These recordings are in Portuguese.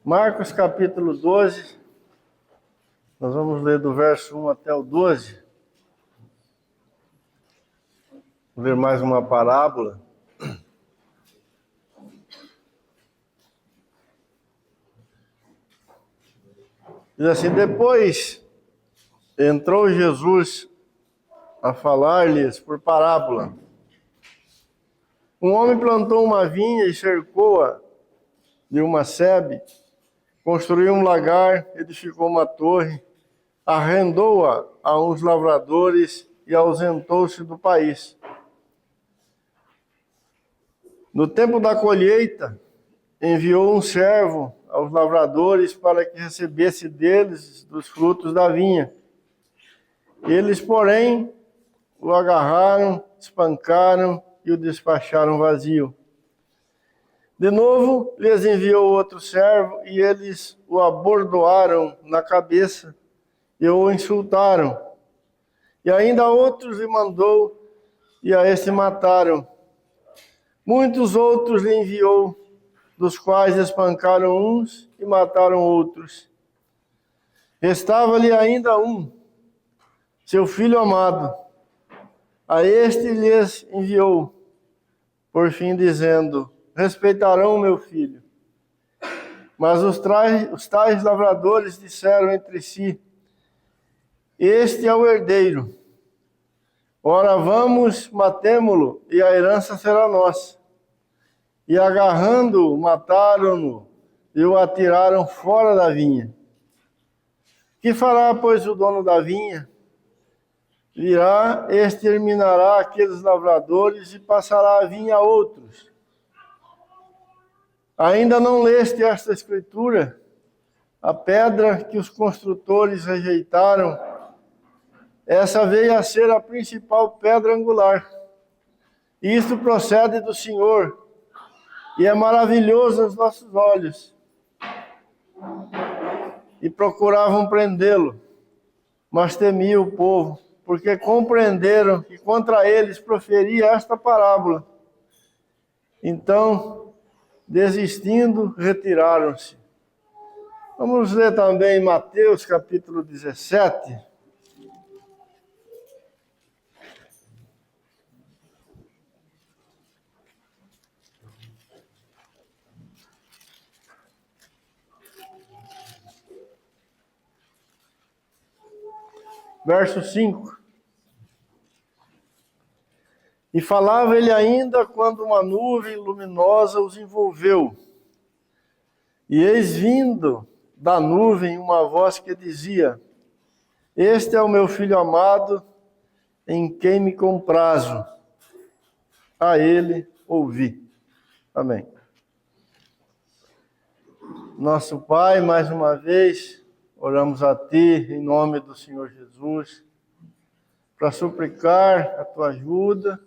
Marcos capítulo 12, nós vamos ler do verso 1 até o 12. Vou ler mais uma parábola. Diz assim: depois entrou Jesus a falar-lhes por parábola. Um homem plantou uma vinha e cercou-a de uma sebe, construiu um lagar, edificou uma torre, arrendou-a a uns lavradores e ausentou-se do país. No tempo da colheita, enviou um servo aos lavradores para que recebesse deles dos frutos da vinha. Eles, porém, o agarraram, espancaram e o despacharam vazio. De novo, lhes enviou outro servo e eles o abordoaram na cabeça e o insultaram. E ainda outros lhe mandou e a este mataram. Muitos outros lhe enviou, dos quais espancaram uns e mataram outros. Restava-lhe ainda um, seu filho amado. A este lhes enviou, por fim dizendo: respeitarão meu filho. Mas os tais lavradores disseram entre si: este é o herdeiro. Ora, vamos, matemo-lo, e a herança será nossa. E agarrando-o, mataram-no, e o atiraram fora da vinha. Que fará, pois, o dono da vinha? Virá, exterminará aqueles lavradores e passará a vinha a outros. Ainda não leste esta escritura? A pedra que os construtores rejeitaram, essa veio a ser a principal pedra angular. Isto procede do Senhor, e é maravilhoso aos nossos olhos. E procuravam prendê-lo, mas temia o povo, porque compreenderam que contra eles proferia esta parábola. Então, desistindo, retiraram-se. Vamos ler também Mateus capítulo 17. Verso 5. E falava ele ainda quando uma nuvem luminosa os envolveu. E eis vindo da nuvem uma voz que dizia: este é o meu filho amado, em quem me comprazo. A ele ouvi. Amém. Nosso Pai, mais uma vez, oramos a Ti, em nome do Senhor Jesus, para suplicar a Tua ajuda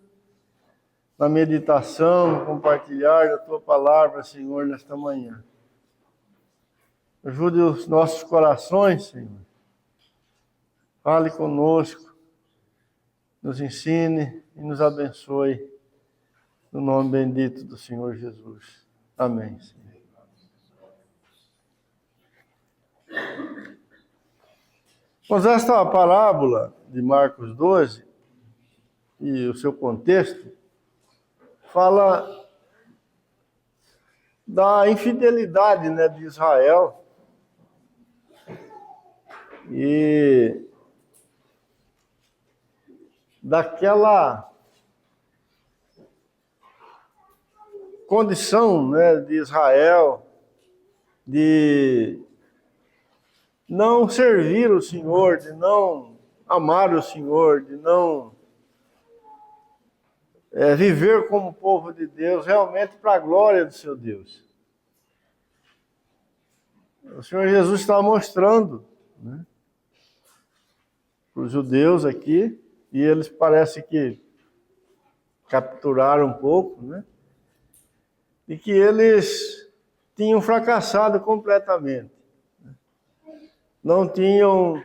na meditação, no compartilhar da Tua palavra, Senhor, nesta manhã. Ajude os nossos corações, Senhor. Fale conosco, nos ensine e nos abençoe, no nome bendito do Senhor Jesus. Amém, Senhor. Mas esta parábola de Marcos 12 e o seu contexto fala da infidelidade, de Israel e daquela condição, de Israel de não servir o Senhor, de não amar o Senhor, de não viver como povo de Deus, realmente para a glória do seu Deus. O Senhor Jesus está mostrando, para os judeus aqui, e eles parece que capturaram um pouco, e que eles tinham fracassado completamente. Não tinham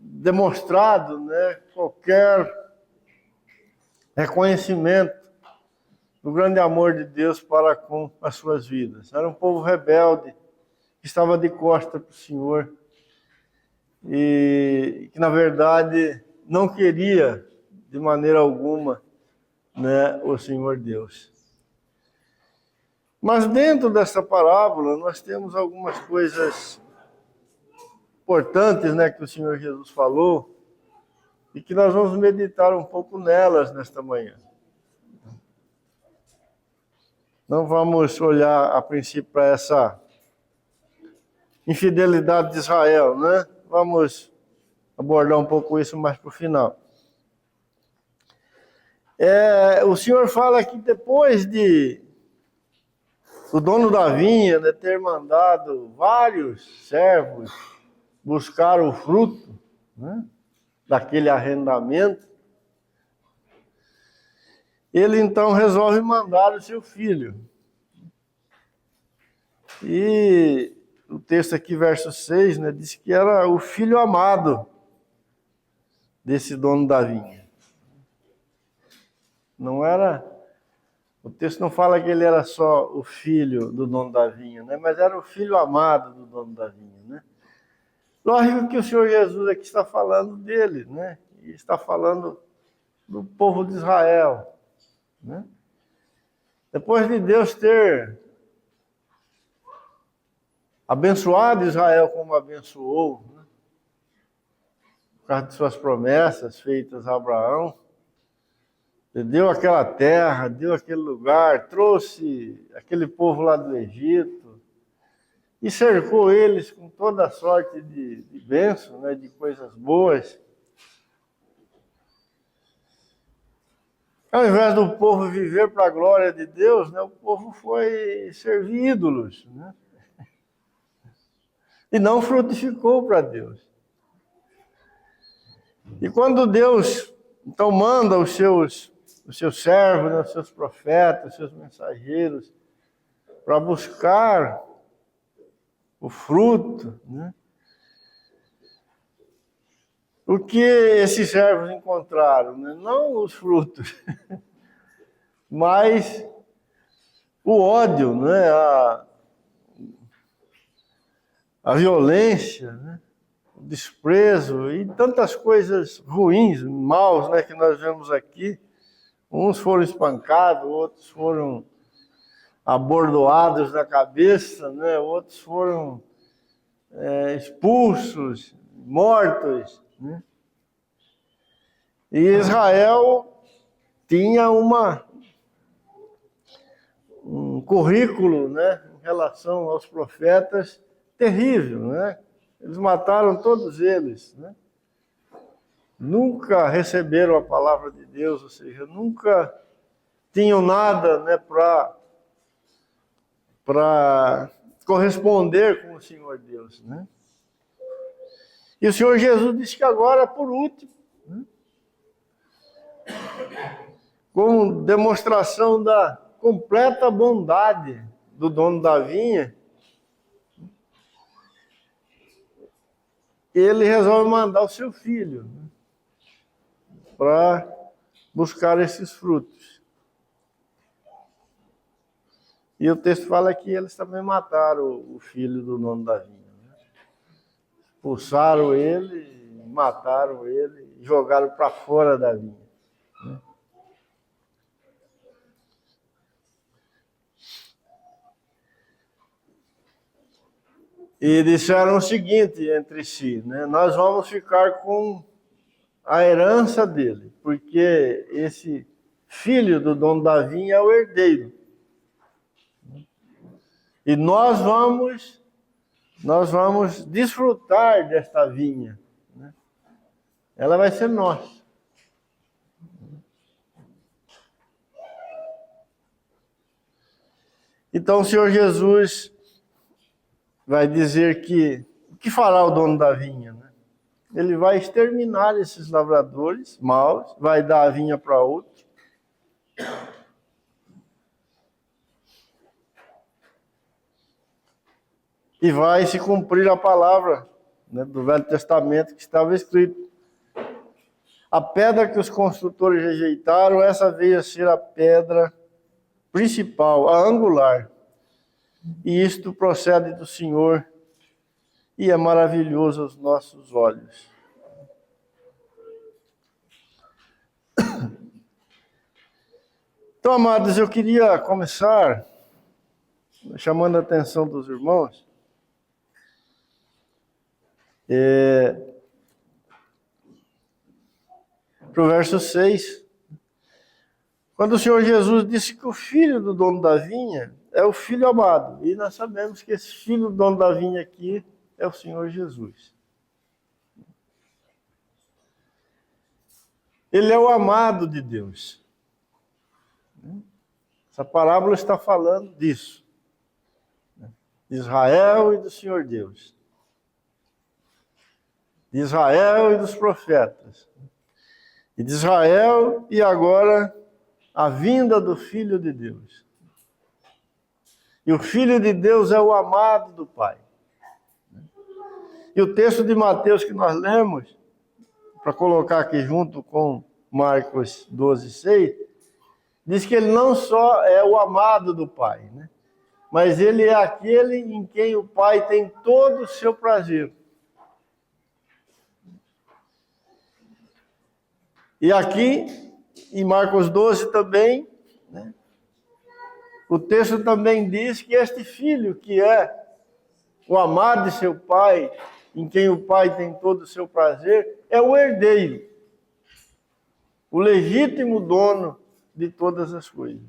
demonstrado qualquer reconhecimento do grande amor de Deus para com as suas vidas. Era um povo rebelde, que estava de costa para o Senhor e que, na verdade, não queria de maneira alguma, né, o Senhor Deus. Mas dentro dessa parábola nós temos algumas coisas importantes, né, que o Senhor Jesus falou e que nós vamos meditar um pouco nelas nesta manhã. Não vamos olhar a princípio para essa infidelidade de Israel, né? Vamos abordar um pouco isso mais para o final. O Senhor fala que depois de o dono da vinha, né, ter mandado vários servos buscar o fruto, né, daquele arrendamento, ele então resolve mandar o seu filho. E o texto aqui, verso 6, né, diz que era o filho amado desse dono da vinha. Não era... O texto não fala que ele era só o filho do dono da vinha, né, mas era o filho amado do dono da vinha, né? Lógico que o Senhor Jesus aqui está falando dele, né? E está falando do povo de Israel, né? Depois de Deus ter abençoado Israel como abençoou, né, por causa de suas promessas feitas a Abraão, ele deu aquela terra, deu aquele lugar, trouxe aquele povo lá do Egito e cercou eles com toda a sorte de bênção, né, de coisas boas. Ao invés do povo viver para a glória de Deus, né, o povo foi servir ídolos, né? E não frutificou para Deus. E quando Deus, então, manda os seus servos, né, os seus profetas, os seus mensageiros, para buscar o fruto, né? O que esses servos encontraram? Né? Não os frutos, mas o ódio, né? A violência, né? O desprezo e tantas coisas ruins, maus, né, que nós vemos aqui. Uns foram espancados, outros foram abordoados na cabeça, né? Outros foram expulsos, mortos, né? E Israel tinha um currículo, né, em relação aos profetas terrível, né? Eles mataram todos eles, né? Nunca receberam a palavra de Deus, ou seja, nunca tinham nada, né, para corresponder com o Senhor Deus, né? E o Senhor Jesus disse que agora, por último, né, como demonstração da completa bondade do dono da vinha, ele resolve mandar o seu filho, né, para buscar esses frutos. E o texto fala que eles também mataram o filho do dono da vinha, né? Expulsaram ele, mataram ele, jogaram para fora da vinha, né? E disseram o seguinte entre si, né? Nós vamos ficar com a herança dele, porque esse filho do dono da vinha é o herdeiro. E nós vamos desfrutar desta vinha, né? Ela vai ser nossa. Então o Senhor Jesus vai dizer que o que fará o dono da vinha, né? Ele vai exterminar esses lavradores maus, vai dar a vinha para outro. E vai se cumprir a palavra, né, do Velho Testamento que estava escrito: a pedra que os construtores rejeitaram, essa veio a ser a pedra principal, a angular. E isto procede do Senhor e é maravilhoso aos nossos olhos. Então, amados, eu queria começar chamando a atenção dos irmãos para o verso 6, quando o Senhor Jesus disse que o filho do dono da vinha é o filho amado. E nós sabemos que esse filho do dono da vinha aqui é o Senhor Jesus. Ele é o amado de Deus. Essa parábola está falando disso. De Israel e do Senhor Deus. De Israel e dos profetas. E de Israel e agora a vinda do Filho de Deus. E o Filho de Deus é o amado do Pai. E o texto de Mateus que nós lemos, para colocar aqui junto com Marcos 12:6, diz que ele não só é o amado do Pai, né? Mas ele é aquele em quem o Pai tem todo o seu prazer. E aqui, em Marcos 12 também, né, o texto também diz que este filho, que é o amado de seu pai, em quem o pai tem todo o seu prazer, é o herdeiro, o legítimo dono de todas as coisas.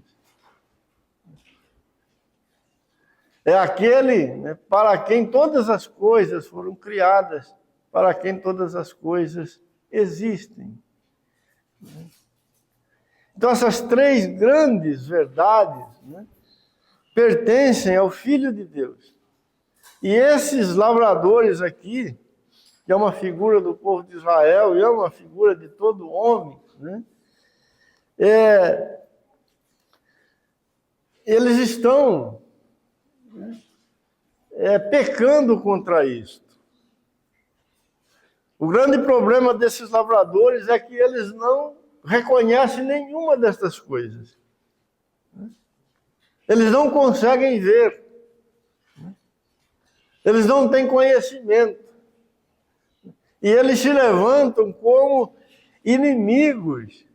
É aquele, né, para quem todas as coisas foram criadas, para quem todas as coisas existem. Então, essas três grandes verdades, né, pertencem ao Filho de Deus. E esses lavradores aqui, que é uma figura do povo de Israel e é uma figura de todo homem, né, eles estão pecando contra isto. O grande problema desses lavradores é que eles não reconhecem nenhuma dessas coisas. Eles não conseguem ver. Eles não têm conhecimento. E eles se levantam como inimigos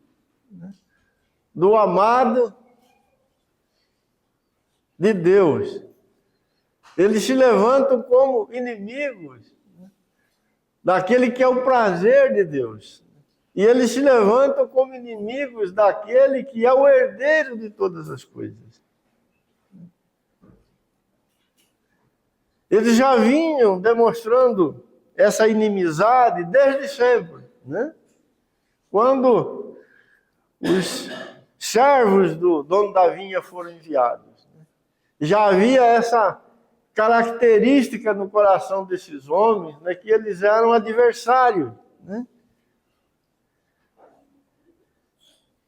do amado de Deus. Eles se levantam como inimigos daquele que é o prazer de Deus. E eles se levantam como inimigos daquele que é o herdeiro de todas as coisas. Eles já vinham demonstrando essa inimizade desde sempre, né? Quando os servos do dono da vinha foram enviados, né? Já havia essa característica no coração desses homens, né, que eles eram adversários, né?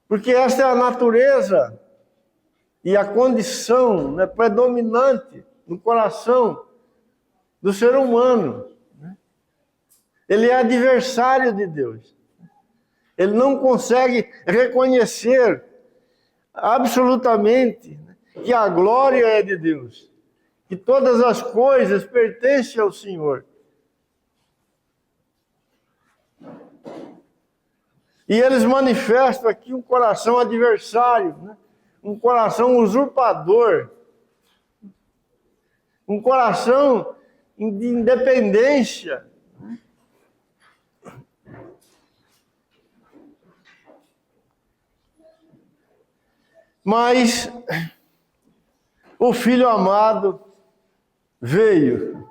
Porque essa é a natureza e a condição, né, predominante no coração do ser humano. Né? Ele é adversário de Deus. Ele não consegue reconhecer absolutamente, né, que a glória é de Deus, que todas as coisas pertencem ao Senhor. E eles manifestam aqui um coração adversário, né? Um coração usurpador, um coração de independência. Mas o Filho amado veio.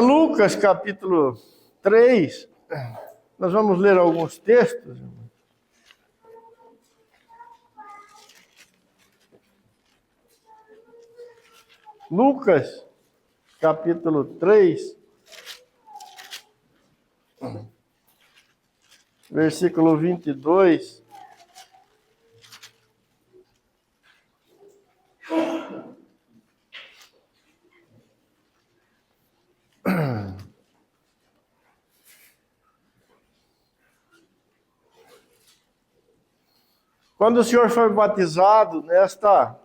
Lucas capítulo 3, nós vamos ler alguns textos. Lucas capítulo 3, versículo 22. Quando o senhor foi batizado, essa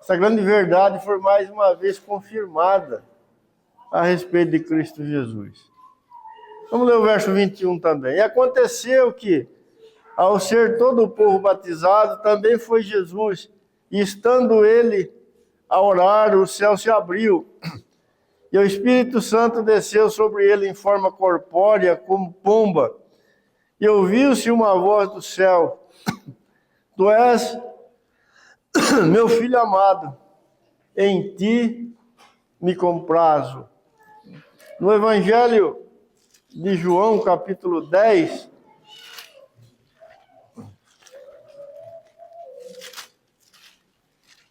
grande verdade foi mais uma vez confirmada a respeito de Cristo Jesus. Vamos ler o verso 21 também. E aconteceu que, ao ser todo o povo batizado, também foi Jesus, e estando ele a orar, o céu se abriu, e o Espírito Santo desceu sobre ele em forma corpórea, como pomba, e ouviu-se uma voz do céu: Tu és meu filho amado, em ti me comprazo. No Evangelho de João, capítulo 10,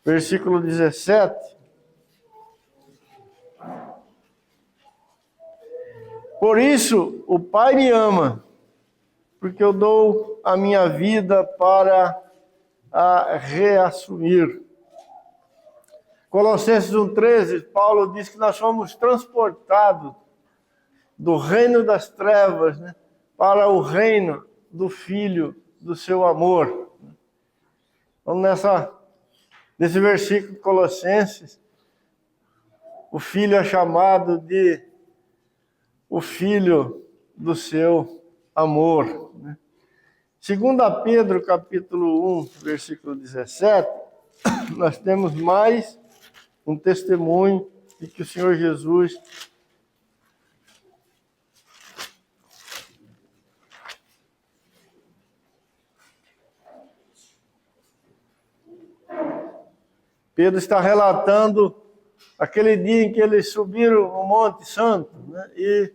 versículo 17. Por isso, o Pai me ama, porque eu dou a minha vida para a reassumir. Colossenses 1,13, Paulo diz que nós somos transportados do reino das trevas, para o reino do Filho do seu amor. Vamos nesse versículo de Colossenses, o Filho é chamado de o Filho do seu amor. 2 Pedro, capítulo 1, versículo 17, nós temos mais um testemunho de que o Senhor Jesus Pedro está relatando aquele dia em que eles subiram o Monte Santo, e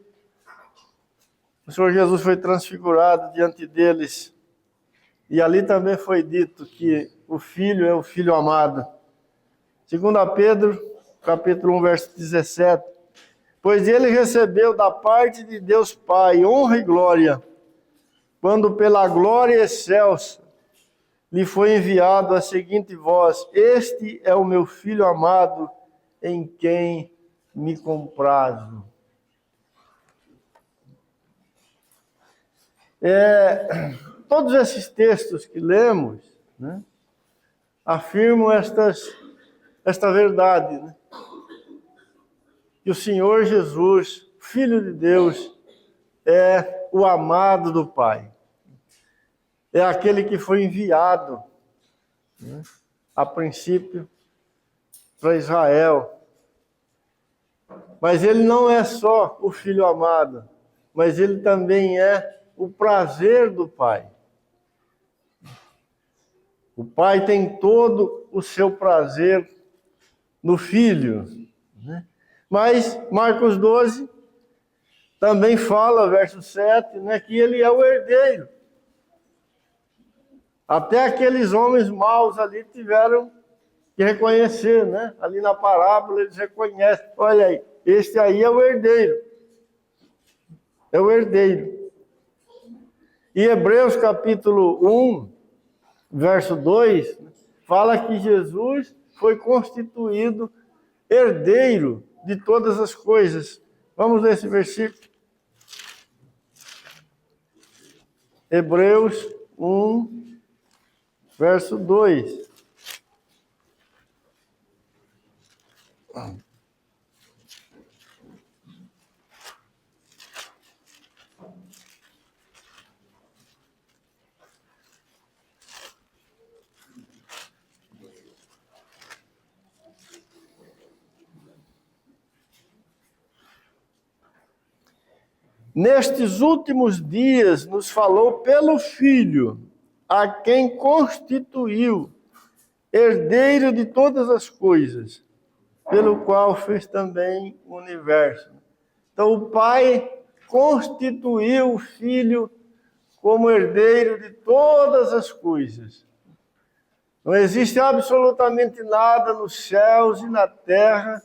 o Senhor Jesus foi transfigurado diante deles. E ali também foi dito que o Filho é o Filho amado. 2 Pedro, capítulo 1, verso 17. Pois ele recebeu da parte de Deus Pai honra e glória, quando pela glória excelsa lhe foi enviado a seguinte voz: Este é o meu Filho amado, em quem me comprazo. Todos esses textos que lemos, afirmam esta verdade, que o Senhor Jesus, Filho de Deus, é o amado do Pai. É aquele que foi enviado, a princípio, para Israel. Mas ele não é só o Filho amado, mas ele também é o prazer do Pai. O Pai tem todo o seu prazer no Filho. Mas Marcos 12 também fala, verso 7, que ele é o herdeiro. Até aqueles homens maus ali tiveram que reconhecer, Ali na parábola eles reconhecem: olha aí, este aí é o herdeiro. É o herdeiro. E Hebreus capítulo 1, verso 2, fala que Jesus foi constituído herdeiro de todas as coisas. Vamos ler esse versículo. Hebreus 1, verso 2. Nestes últimos dias nos falou pelo Filho, a quem constituiu herdeiro de todas as coisas, pelo qual fez também o universo. Então o Pai constituiu o Filho como herdeiro de todas as coisas. Não existe absolutamente nada nos céus e na terra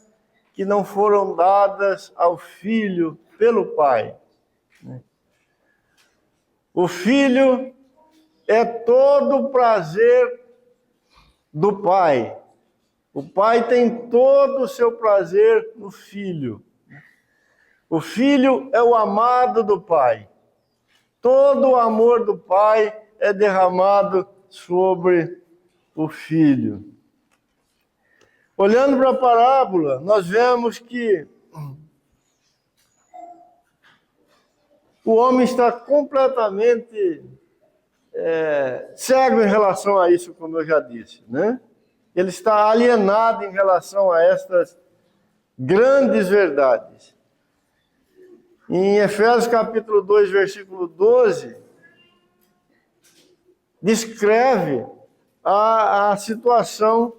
que não foram dadas ao Filho pelo Pai. O Filho é todo o prazer do Pai. O Pai tem todo o seu prazer no Filho. O Filho é o amado do Pai. Todo o amor do Pai é derramado sobre o Filho. Olhando para a parábola, nós vemos que o homem está completamente cego em relação a isso, como eu já disse, né? Ele está alienado em relação a estas grandes verdades. Em Efésios capítulo 2, versículo 12, descreve a situação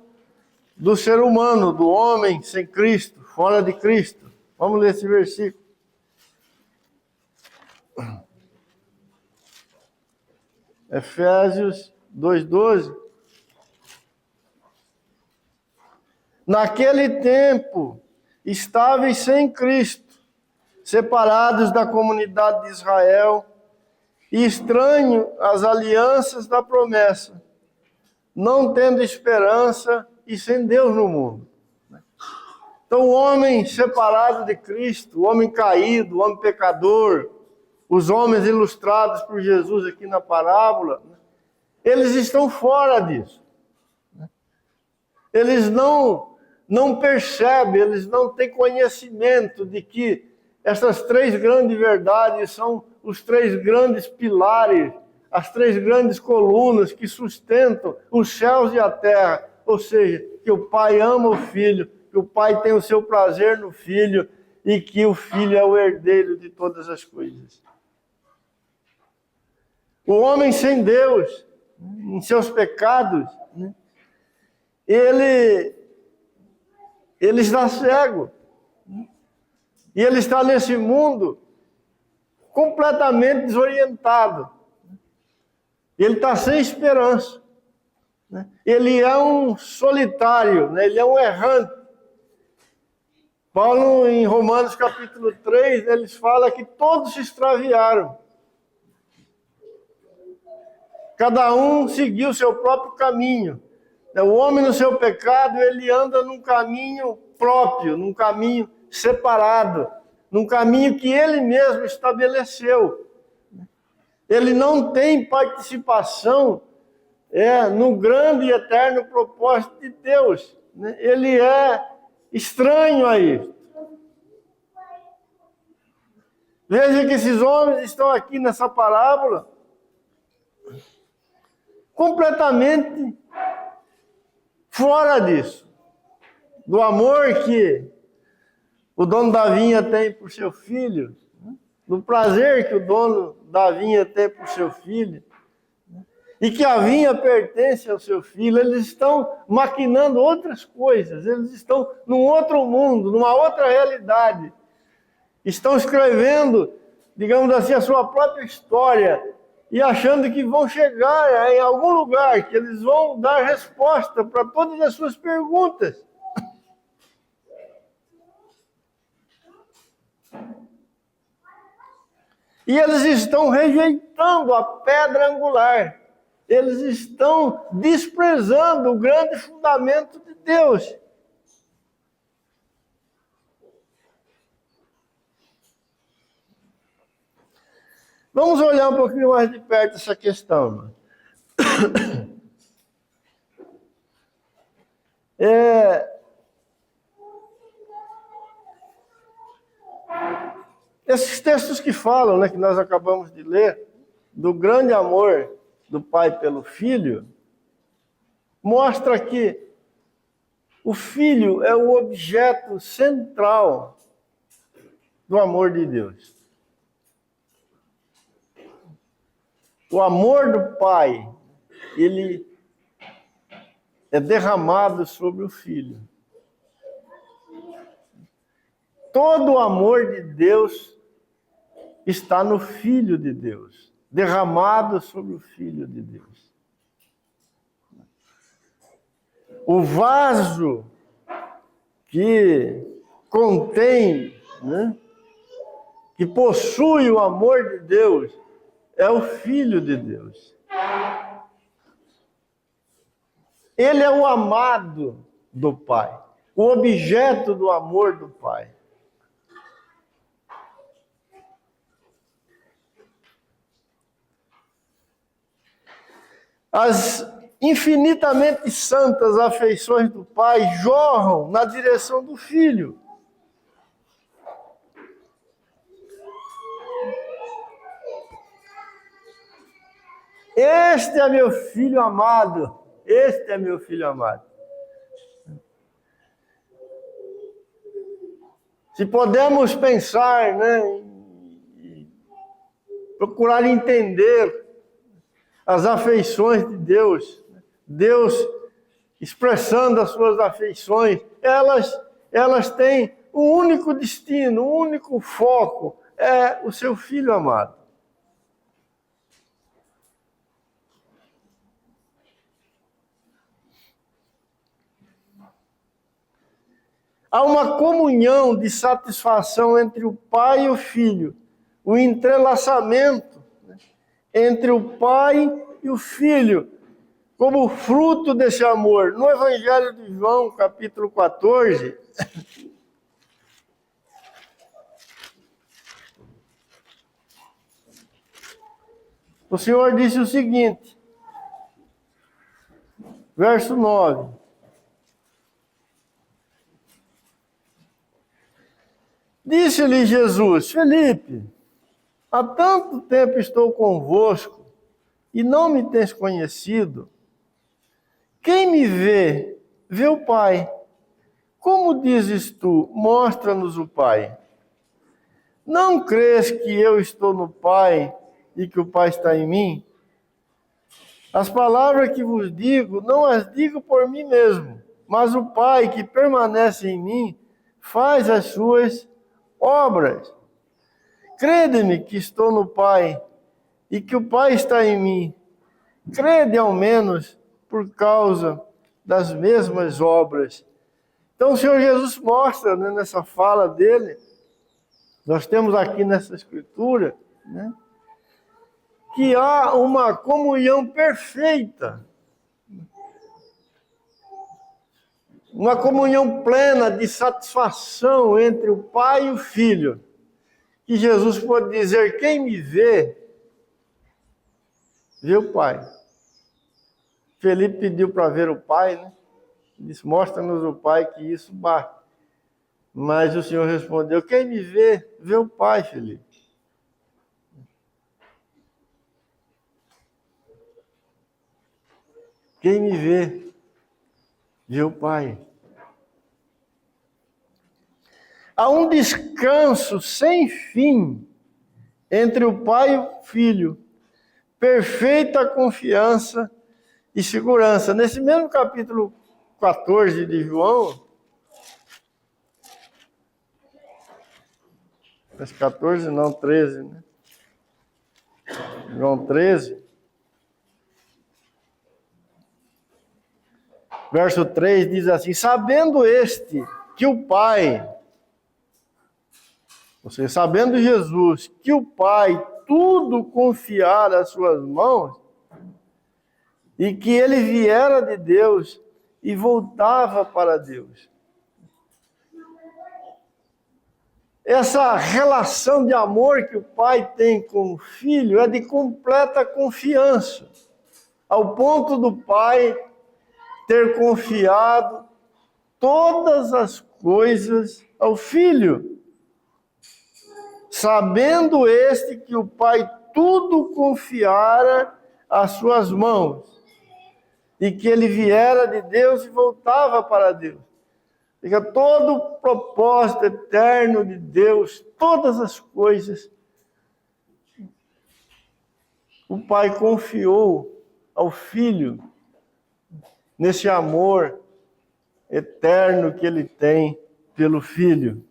do ser humano, do homem sem Cristo, fora de Cristo. Vamos ler esse versículo. Efésios 2:12. Naquele tempo, estáveis sem Cristo, separados da comunidade de Israel e estranhos às alianças da promessa, não tendo esperança e sem Deus no mundo. Então, o homem separado de Cristo, o homem caído, o homem pecador, os homens ilustrados por Jesus aqui na parábola, eles estão fora disso. Eles não percebem, eles não têm conhecimento de que essas três grandes verdades são os três grandes pilares, as três grandes colunas que sustentam os céus e a terra. Ou seja, que o Pai ama o Filho, que o Pai tem o seu prazer no Filho e que o Filho é o herdeiro de todas as coisas. O homem sem Deus, em seus pecados, ele está cego. E ele está nesse mundo completamente desorientado. Ele está sem esperança. Ele é um solitário, ele é um errante. Paulo, em Romanos capítulo 3, ele fala que todos se extraviaram. Cada um seguiu o seu próprio caminho. O homem no seu pecado, ele anda num caminho próprio, num caminho separado, num caminho que ele mesmo estabeleceu. Ele não tem participação no grande e eterno propósito de Deus. Ele é estranho a isso. Veja que esses homens estão aqui nessa parábola completamente fora disso. Do amor que o dono da vinha tem por seu filho, do prazer que o dono da vinha tem por seu filho, e que a vinha pertence ao seu filho. Eles estão maquinando outras coisas, eles estão num outro mundo, numa outra realidade. Estão escrevendo, digamos assim, a sua própria história e achando que vão chegar em algum lugar, que eles vão dar resposta para todas as suas perguntas. E eles estão rejeitando a pedra angular. Eles estão desprezando o grande fundamento de Deus. Vamos olhar um pouquinho mais de perto essa questão. Esses textos que falam, que nós acabamos de ler, do grande amor do Pai pelo Filho, mostra que o Filho é o objeto central do amor de Deus. O amor do Pai, ele é derramado sobre o Filho. Todo o amor de Deus está no Filho de Deus, derramado sobre o Filho de Deus. O vaso que contém, que possui o amor de Deus, é o Filho de Deus. Ele é o amado do Pai, o objeto do amor do Pai. As infinitamente santas afeições do Pai jorram na direção do Filho. Este é meu filho amado. Este é meu filho amado. Se podemos pensar, procurar entender as afeições de Deus, Deus expressando as suas afeições, elas têm um único destino, um único foco, é o seu filho amado. Há uma comunhão de satisfação entre o pai e o filho, o entrelaçamento entre o pai e o filho, como fruto desse amor. No Evangelho de João, capítulo 14, o Senhor disse o seguinte, verso 9. Disse-lhe Jesus: Felipe, há tanto tempo estou convosco e não me tens conhecido. Quem me vê, vê o Pai. Como dizes tu, mostra-nos o Pai? Não crês que eu estou no Pai e que o Pai está em mim? As palavras que vos digo, não as digo por mim mesmo, mas o Pai que permanece em mim faz as suas obras. Crede-me que estou no Pai e que o Pai está em mim. Crede ao menos por causa das mesmas obras. Então o Senhor Jesus mostra, nessa fala dele, nós temos aqui nessa escritura, que há uma comunhão perfeita, uma comunhão plena de satisfação entre o Pai e o Filho. Que Jesus pode dizer: quem me vê, vê o Pai. Felipe pediu para ver o Pai, né? Disse: mostra-nos o Pai, que isso basta. Mas o Senhor respondeu: quem me vê, vê o Pai, Felipe. Quem me vê, vê o Pai. Há um descanso sem fim entre o Pai e o Filho, perfeita confiança e segurança. Nesse mesmo capítulo 14 de João, mas 14 não, 13, né? João 13, verso 3 diz assim: sabendo este que o Pai, ou seja, sabendo Jesus que o Pai tudo confiara às suas mãos, e que ele viera de Deus e voltava para Deus. Essa relação de amor que o pai tem com o filho é de completa confiança, ao ponto do pai ter confiado todas as coisas ao filho, sabendo este que o pai tudo confiara às suas mãos, e que ele viera de Deus e voltava para Deus. Fica todo o propósito eterno de Deus, todas as coisas, o Pai confiou ao Filho, nesse amor eterno que ele tem pelo Filho.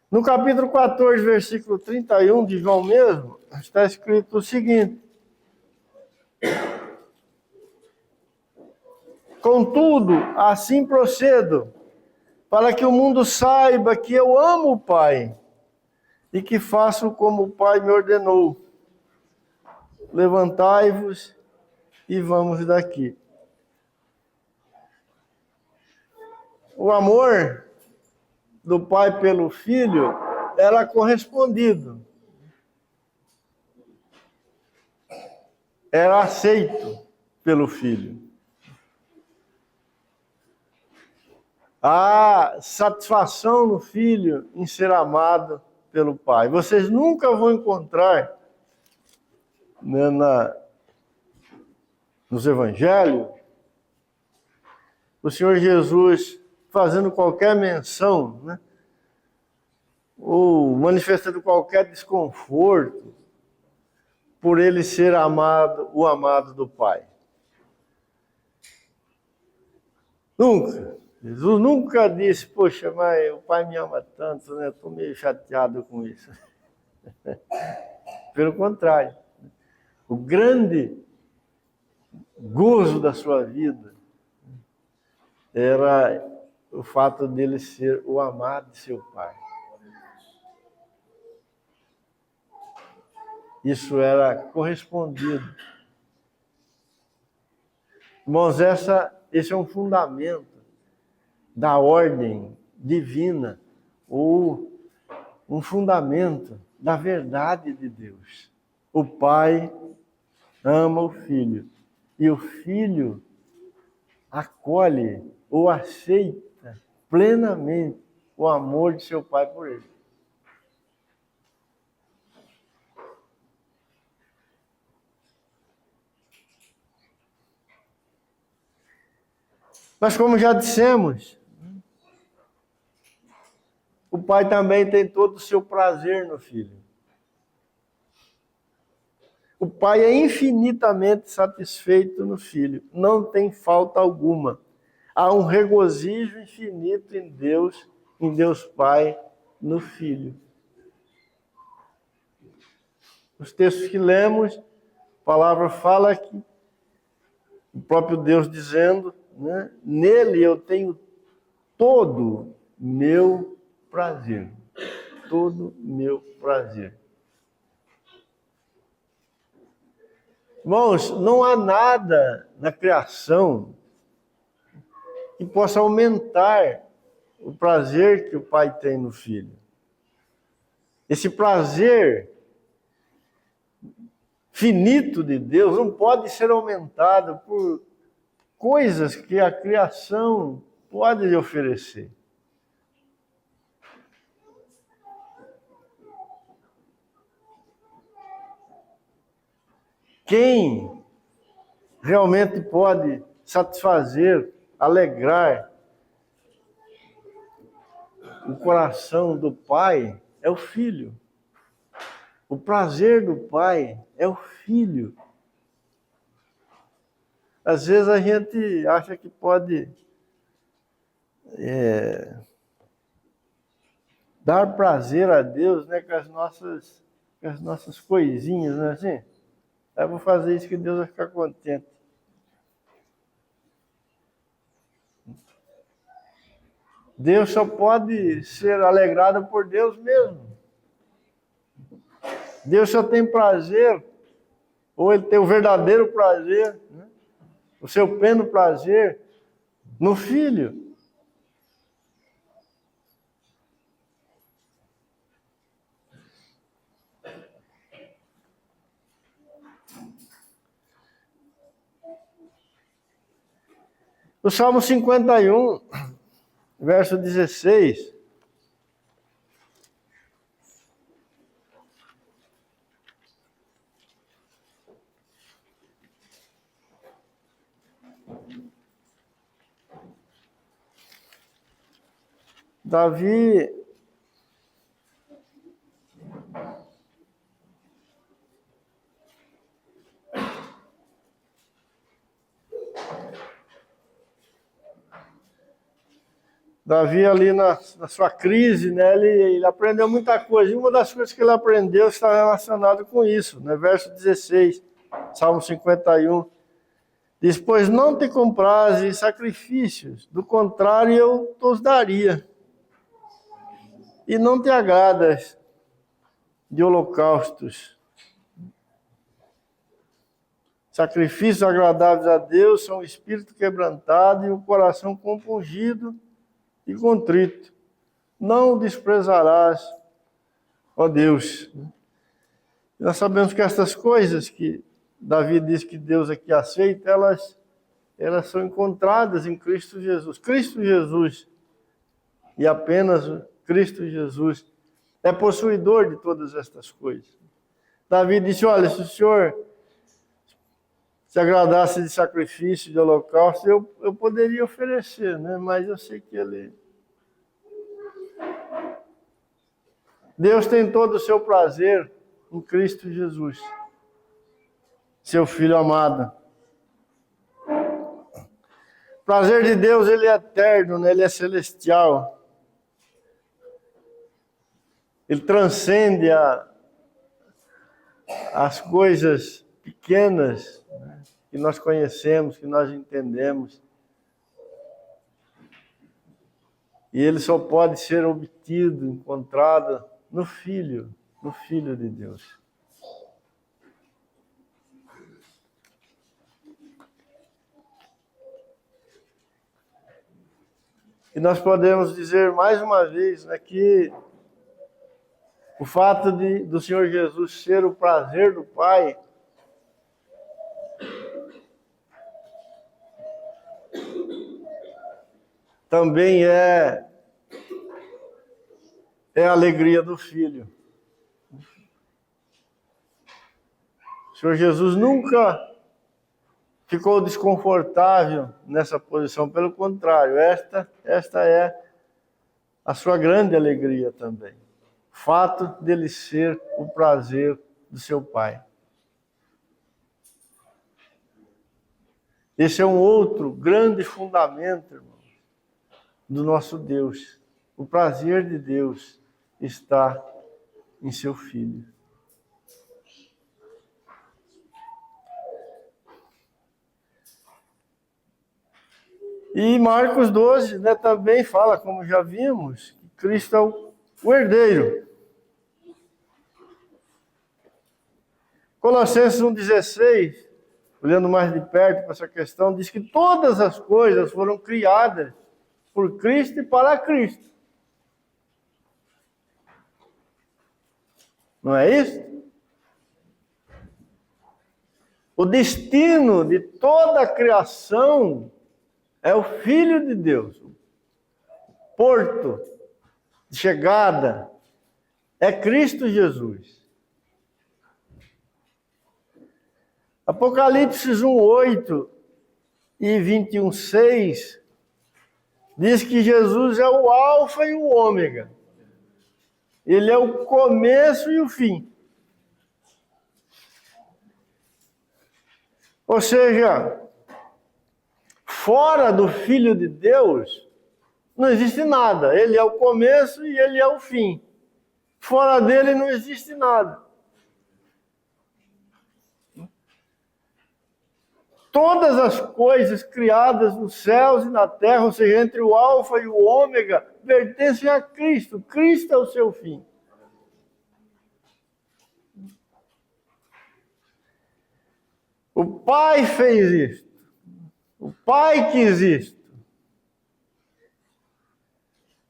No capítulo 14, versículo 31 de João mesmo, está escrito o seguinte: contudo, assim procedo, para que o mundo saiba que eu amo o Pai e que faço como o Pai me ordenou. Levantai-vos e vamos daqui. O amor do Pai pelo Filho era correspondido. era aceito pelo filho. Há satisfação no filho em ser amado pelo pai. Vocês nunca vão encontrar, né, nos evangelhos o Senhor Jesus fazendo qualquer menção, né, ou manifestando qualquer desconforto por ele ser amado, o amado do Pai. Nunca. Jesus nunca disse, poxa, mas o Pai me ama tanto, né? Estou meio chateado com isso. Pelo contrário. O grande gozo da sua vida era o fato dele ser o amado de seu Pai. Isso era correspondido. Irmãos, esse é um fundamento da ordem divina, ou um fundamento da verdade de Deus. O Pai ama o Filho, e o Filho acolhe ou aceita plenamente o amor de seu Pai por ele. Mas como já dissemos, o Pai também tem todo o seu prazer no Filho. O Pai é infinitamente satisfeito no Filho, não tem falta alguma. Há um regozijo infinito em Deus Pai, no Filho. Os textos que lemos, a palavra fala que o próprio Deus dizendo, né, nele eu tenho todo meu prazer. Todo meu prazer. Irmãos, não há nada na criação que possa aumentar o prazer que o Pai tem no Filho. Esse prazer finito de Deus não pode ser aumentado por coisas que a criação pode lhe oferecer. Quem realmente pode satisfazer, alegrar o coração do Pai é o Filho. O prazer do Pai é o Filho. Às vezes a gente acha que pode dar prazer a Deus, né, com as nossas coisinhas, né, assim? Eu vou fazer isso que Deus vai ficar contente. Deus só pode ser alegrado por Deus mesmo. Deus só tem prazer, ou Ele tem o verdadeiro prazer, né, o seu pleno prazer no Filho. O Salmo 51, verso 16. Davi ali na sua crise, né, ele aprendeu muita coisa. E uma das coisas que ele aprendeu está relacionada com isso, né? Verso 16, Salmo 51. Diz, pois não te compraze sacrifícios, do contrário eu te os daria. E não te agradas de holocaustos. Sacrifícios agradáveis a Deus são o espírito quebrantado e o coração compungido e contrito. Não o desprezarás, ó Deus. Nós sabemos que estas coisas que Davi diz que Deus aqui aceita, elas são encontradas em Cristo Jesus. Cristo Jesus, e apenas Cristo Jesus, é possuidor de todas estas coisas. Davi disse, olha, se o Senhor se agradasse de sacrifício, de holocausto, eu poderia oferecer, né? Mas eu sei que Deus tem todo o seu prazer em Cristo Jesus, seu Filho amado. O prazer de Deus, ele é eterno, né? Ele é celestial. Ele transcende as coisas pequenas, né, que nós conhecemos, que nós entendemos. E ele só pode ser obtido, encontrado no Filho de Deus. E nós podemos dizer mais uma vez, né, que o fato do Senhor Jesus ser o prazer do Pai também é a alegria do Filho. O Senhor Jesus nunca ficou desconfortável nessa posição, pelo contrário, esta é a sua grande alegria também. O fato dele ser o prazer do seu Pai. Esse é um outro grande fundamento, irmão, do nosso Deus. O prazer de Deus está em seu Filho. E Marcos 12, né, também fala, como já vimos, que Cristo é o herdeiro. Colossenses 1,16, olhando mais de perto para essa questão, diz que todas as coisas foram criadas por Cristo e para Cristo. Não é isso? O destino de toda a criação é o Filho de Deus. O porto de chegada é Cristo Jesus. Apocalipse 1:8 e 21:6 diz que Jesus é o alfa e o ômega. Ele é o começo e o fim. Ou seja, fora do Filho de Deus, não existe nada. Ele é o começo e ele é o fim. Fora dele não existe nada. Todas as coisas criadas nos céus e na terra, ou seja, entre o alfa e o ômega, pertencem a Cristo. Cristo é o seu fim. O Pai fez isto. O Pai quis isto.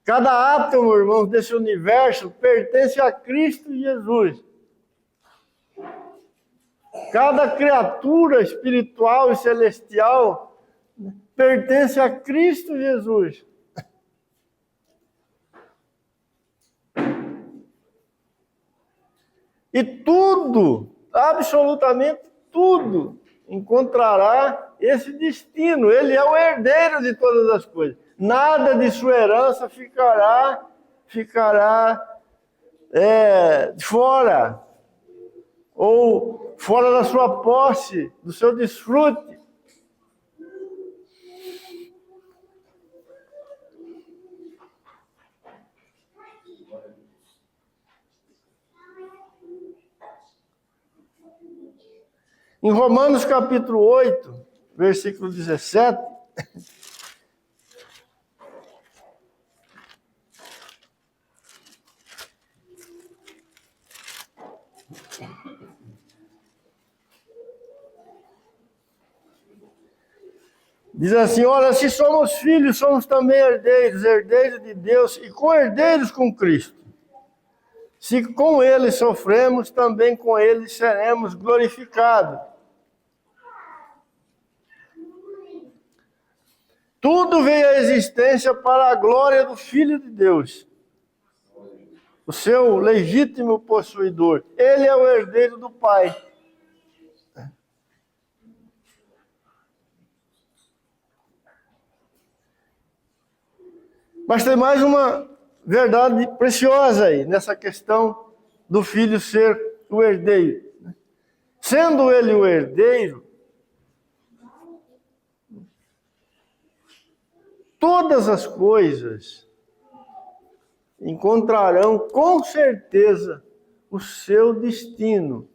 Cada átomo, irmãos, desse universo pertence a Cristo Jesus. Cada criatura espiritual e celestial pertence a Cristo Jesus. E tudo, absolutamente tudo, encontrará esse destino. Ele é o herdeiro de todas as coisas. Nada de sua herança ficará fora. Ou fora da sua posse, do seu desfrute. Em Romanos capítulo 8, versículo 17, diz assim, olha, se somos filhos, somos também herdeiros, herdeiros de Deus e co-herdeiros com Cristo. Se com ele sofremos, também com ele seremos glorificados. Tudo veio à existência para a glória do Filho de Deus, o seu legítimo possuidor. Ele é o herdeiro do Pai. Mas tem mais uma verdade preciosa aí, nessa questão do filho ser o herdeiro. Sendo ele o herdeiro, todas as coisas encontrarão com certeza o seu destino.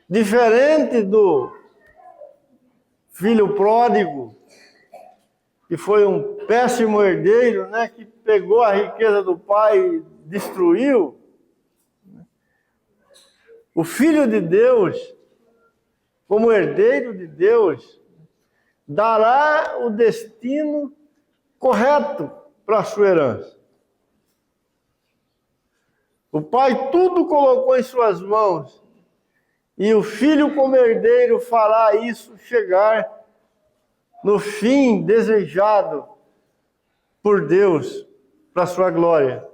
Diferente do filho pródigo, que foi um péssimo herdeiro, né, que pegou a riqueza do pai e destruiu. O Filho de Deus, como herdeiro de Deus, dará o destino correto para a sua herança. O pai tudo colocou em suas mãos, e o filho, como herdeiro, fará isso chegar no fim desejado por Deus, para a sua glória.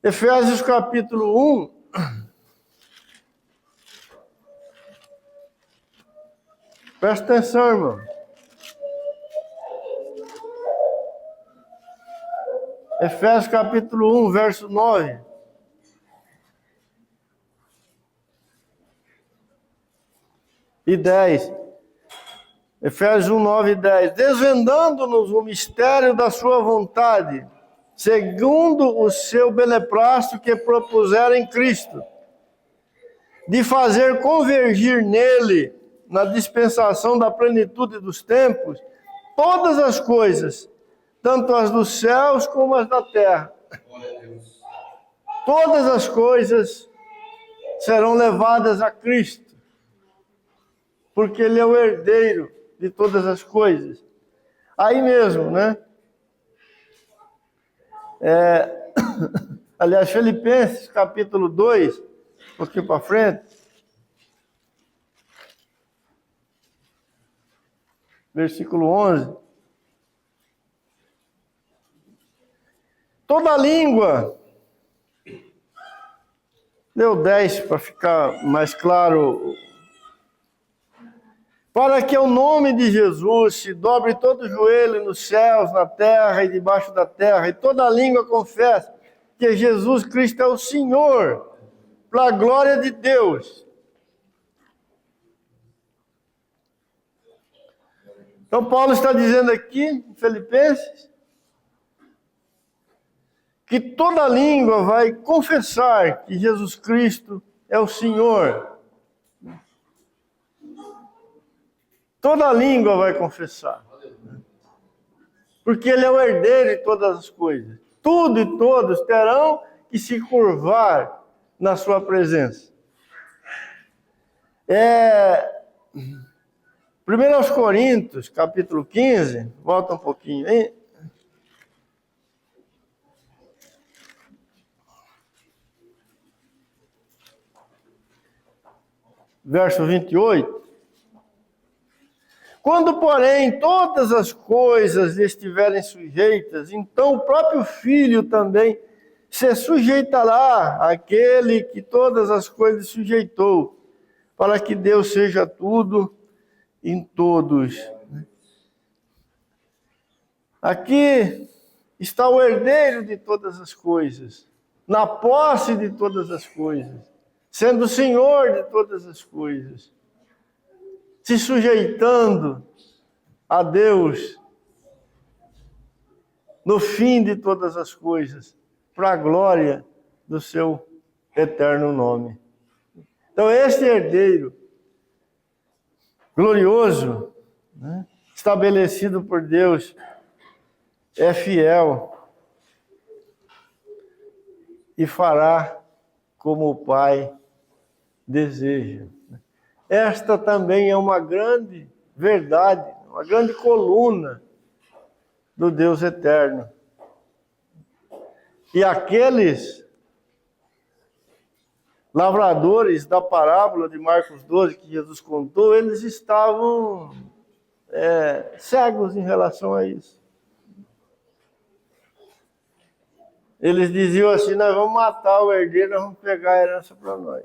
Efésios capítulo 1. Presta atenção, irmão. Efésios capítulo 1, verso 9. E 10. Efésios 1, 9 e 10. Desvendando-nos o mistério da sua vontade, segundo o seu beneplácito que propusera em Cristo, de fazer convergir nele, na dispensação da plenitude dos tempos, todas as coisas, tanto as dos céus como as da terra. Todas as coisas serão levadas a Cristo, porque ele é o herdeiro de todas as coisas. Aí mesmo, né? Aliás, Filipenses capítulo 2, um pouquinho para frente, versículo 11. Toda língua, deu 10 para ficar mais claro, para que o nome de Jesus se dobre todo o joelho nos céus, na terra e debaixo da terra, e toda língua confesse que Jesus Cristo é o Senhor, para a glória de Deus. Então Paulo está dizendo aqui, em Filipenses, que toda língua vai confessar que Jesus Cristo é o Senhor. Toda língua vai confessar. Porque ele é o herdeiro de todas as coisas. Tudo e todos terão que se curvar na sua presença. 1 Coríntios, capítulo 15, volta um pouquinho, hein? Verso 28. Quando, porém, todas as coisas lhe estiverem sujeitas, então o próprio Filho também se sujeitará àquele que todas as coisas sujeitou, para que Deus seja tudo em todos. Aqui está o herdeiro de todas as coisas, na posse de todas as coisas, sendo o Senhor de todas as coisas, se sujeitando a Deus no fim de todas as coisas, para a glória do seu eterno nome. Então, este herdeiro glorioso, né, estabelecido por Deus, é fiel e fará como o Pai deseja. Esta também é uma grande verdade, uma grande coluna do Deus eterno. E aqueles lavradores da parábola de Marcos 12 que Jesus contou, eles estavam cegos em relação a isso. Eles diziam assim: nós vamos matar o herdeiro, nós vamos pegar a herança para nós.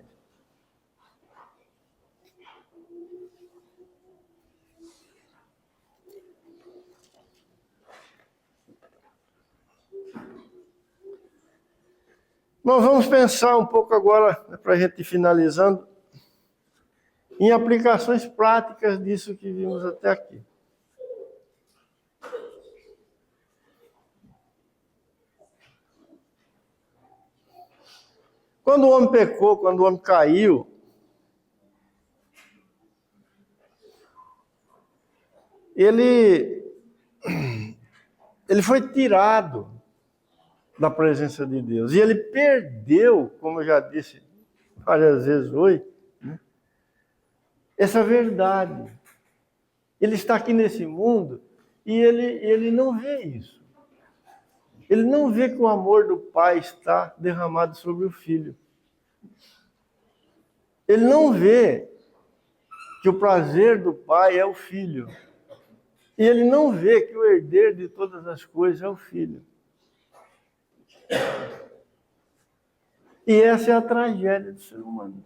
Nós vamos pensar um pouco agora, para a gente ir finalizando, em aplicações práticas disso que vimos até aqui. Quando o homem pecou, quando o homem caiu, ele foi tirado da presença de Deus. E ele perdeu, como eu já disse várias vezes hoje, né, essa verdade. Ele está aqui nesse mundo e ele não vê isso. Ele não vê que o amor do Pai está derramado sobre o Filho. Ele não vê que o prazer do Pai é o Filho. E ele não vê que o herdeiro de todas as coisas é o Filho. E essa é a tragédia do ser humano.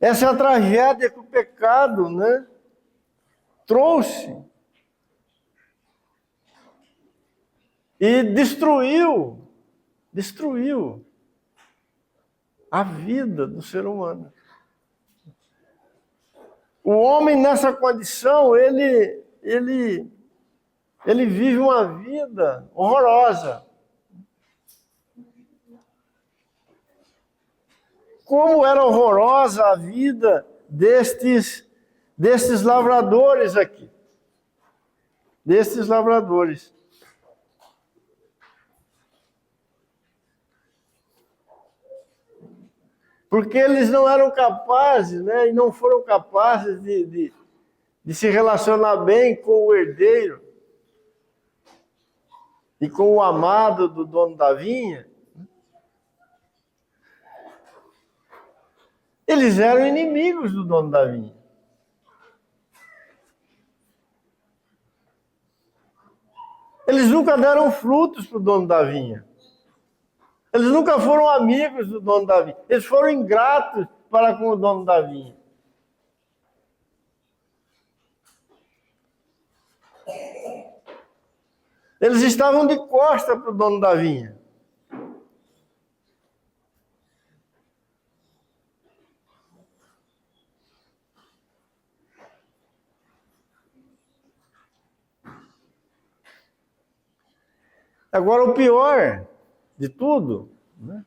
Essa é a tragédia que o pecado, né, trouxe. E destruiu a vida do ser humano. O homem nessa condição, ele vive uma vida horrorosa. Como era horrorosa a vida destes lavradores aqui. Destes lavradores. Porque eles não eram capazes, né, e não foram capazes de se relacionar bem com o herdeiro e com o amado do dono da vinha. Eles eram inimigos do dono da vinha. Eles nunca deram frutos para o dono da vinha. Eles nunca foram amigos do dono da vinha. Eles foram ingratos para com o dono da vinha. Eles estavam de costa para o dono da vinha. Agora, o pior de tudo, né,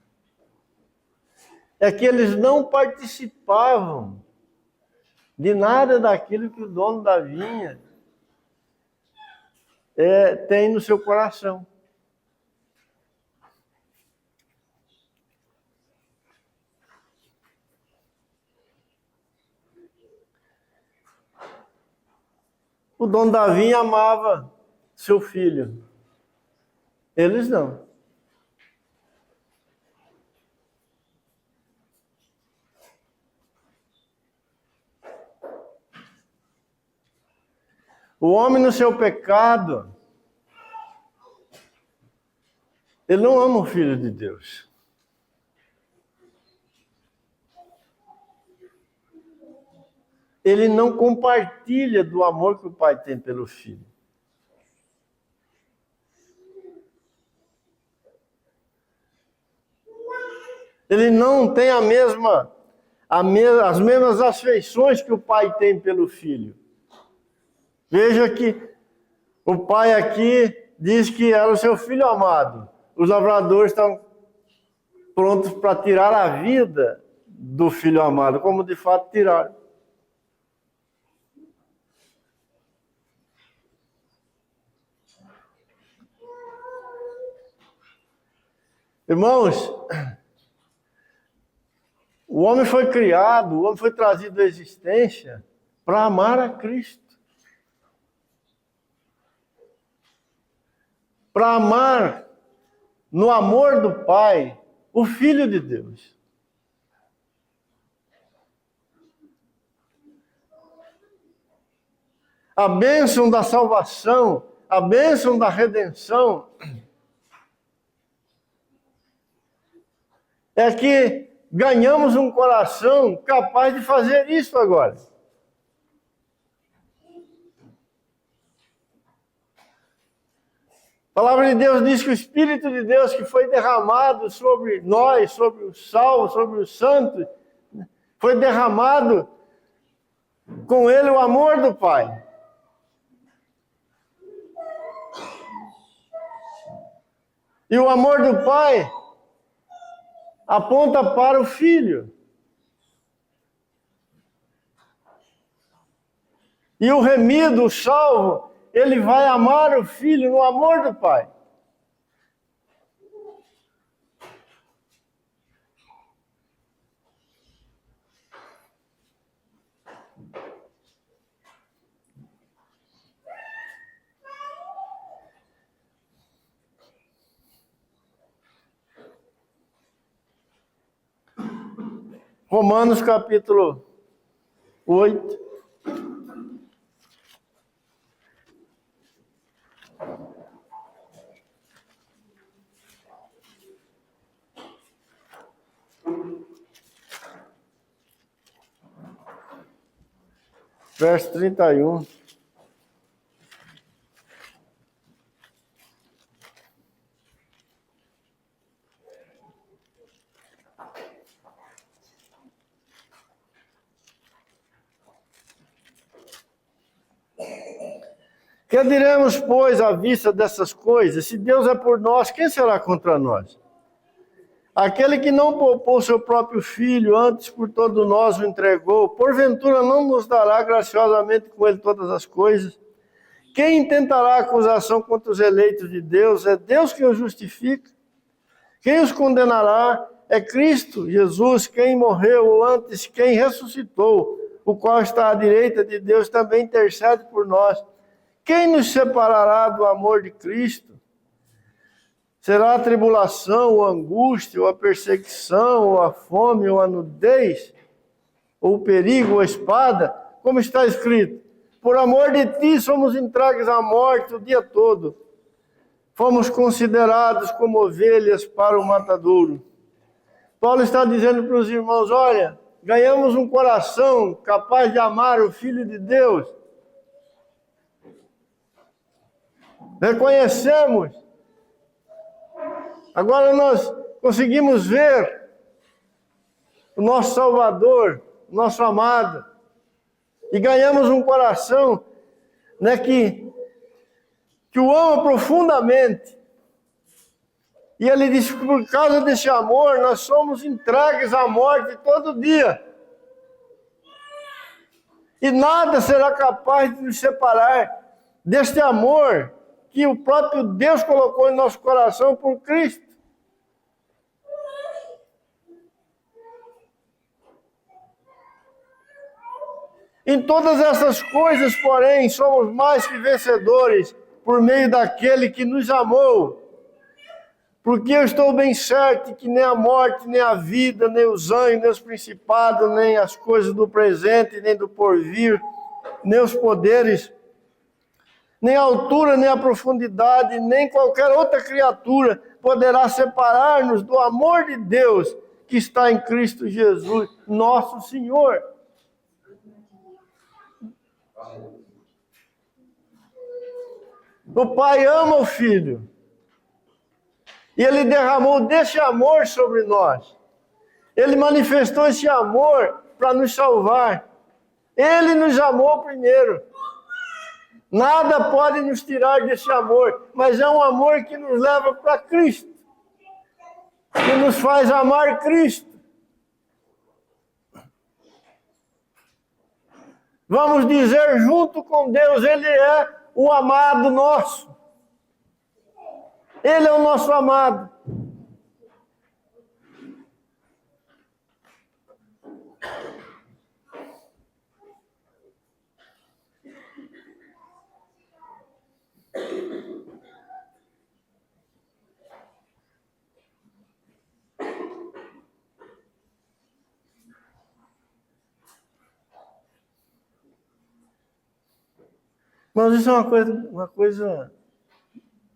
é que eles não participavam de nada daquilo que o dono da vinha tem no seu coração. O dono da vinha amava seu filho. Eles não. O homem no seu pecado, ele não ama o Filho de Deus. Ele não compartilha do amor que o Pai tem pelo Filho. Ele não tem as mesmas afeições que o Pai tem pelo Filho. Veja que o pai aqui diz que era o seu filho amado. Os lavradores estão prontos para tirar a vida do filho amado, como de fato tiraram. Irmãos, o homem foi criado, o homem foi trazido à existência para amar a Cristo. para amar no amor do Pai o Filho de Deus. A bênção da salvação, a bênção da redenção, é que ganhamos um coração capaz de fazer isso agora. A palavra de Deus diz que o Espírito de Deus que foi derramado sobre nós, sobre os salvos, sobre os santos, foi derramado com ele o amor do Pai. E o amor do Pai aponta para o Filho. E o remido, o salvo, ele vai amar o Filho no amor do Pai. Romanos capítulo 8. Verso 31. Que diremos, pois, à vista dessas coisas? Se Deus é por nós, quem será contra nós? Aquele que não poupou seu próprio filho, antes por todos nós o entregou, porventura não nos dará graciosamente com ele todas as coisas? Quem intentará acusação contra os eleitos de Deus? É Deus quem os justifica. Quem os condenará? É Cristo Jesus, quem morreu, ou antes, quem ressuscitou, o qual está à direita de Deus, também intercede por nós. Quem nos separará do amor de Cristo? Será a tribulação, ou a angústia, ou a perseguição, ou a fome, ou a nudez, ou o perigo, ou a espada? Como está escrito: por amor de ti somos entregues à morte o dia todo. Fomos considerados como ovelhas para o matadouro. Paulo está dizendo para os irmãos: olha, ganhamos um coração capaz de amar o Filho de Deus. Reconhecemos. Agora nós conseguimos ver o nosso Salvador, o nosso amado. E ganhamos um coração, né, que o ama profundamente. E ele diz que por causa desse amor, nós somos entregues à morte todo dia. E nada será capaz de nos separar deste amor que o próprio Deus colocou em nosso coração por Cristo. Em todas essas coisas, porém, somos mais que vencedores por meio daquele que nos amou. Porque eu estou bem certo que nem a morte, nem a vida, nem os anjos, nem os principados, nem as coisas do presente, nem do porvir, nem os poderes, nem a altura, nem a profundidade, nem qualquer outra criatura poderá separar-nos do amor de Deus que está em Cristo Jesus, nosso Senhor. O Pai ama o Filho. E Ele derramou desse amor sobre nós. Ele manifestou esse amor para nos salvar. Ele nos amou primeiro. Nada pode nos tirar desse amor, mas é um amor que nos leva para Cristo, que nos faz amar Cristo. Vamos dizer junto com Deus, Ele é o amado nosso. Ele é o nosso amado. Mas isso é uma coisa